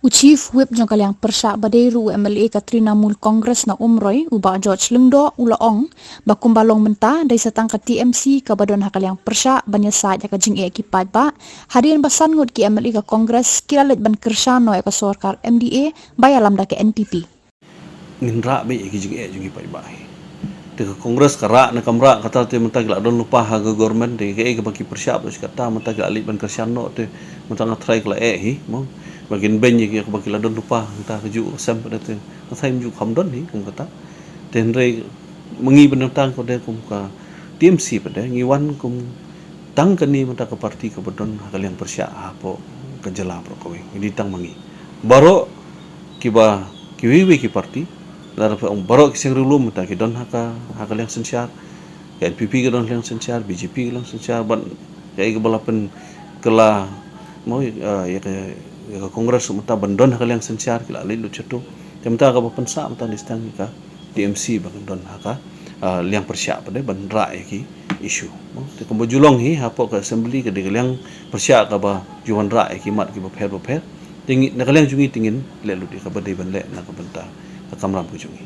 Chief Whip jong Liang Pyrshah Baderu MLA Katrina Mul Kongres na umroy uba George Lyngdoh ulaong bakumbalong menta dari setang ke TMC ke badon Haka Liang Pyrshah banyasa ya ka jing ki Paidbah hadian basan ngut ki MLA ka Kongres kilalet ban Kershano ya ka sorkar MDA bayalam da ke NPP. Nginra be ki jing jing Paidbah. Te Kongres kara na kamra kata te menta gila don lupa ha government te ke baki Pyrshah bos kata menta gila alit ban Kershano te menta ngatrai kala hi mo bagian benye ki baki la don lupa ta keju sam pada te ngasai ju kham don ni kum kata ten re mengi benentang ko de kum ka TMC pada ngiwan kum tang kani menta ke parti ke badon Haka Liang Pyrshah apo kejela pro ko ngi tang mengi baro kiba kiwi ki parti lar pa baro ki sing rulum ta ki don Haka Liang sensyar ke NPP ke don Liang sensyar BJP ke Liang sensyar ban ke balapen kela mau ya ke Kongres mata bandon Haka Liang sensyar kila lilu cetu temta ka pensa mata listang ka TMC bandon Haka Liang Pyrshah pada bandra ki isu te ko Shillong hi hapo ka assembly ke de Liang Pyrshah ka ba juan ra ki mat ki ba pher tinggi na Liang jungi tingin lelu di ka ba de ban le na ka benta ka kamram ku jungi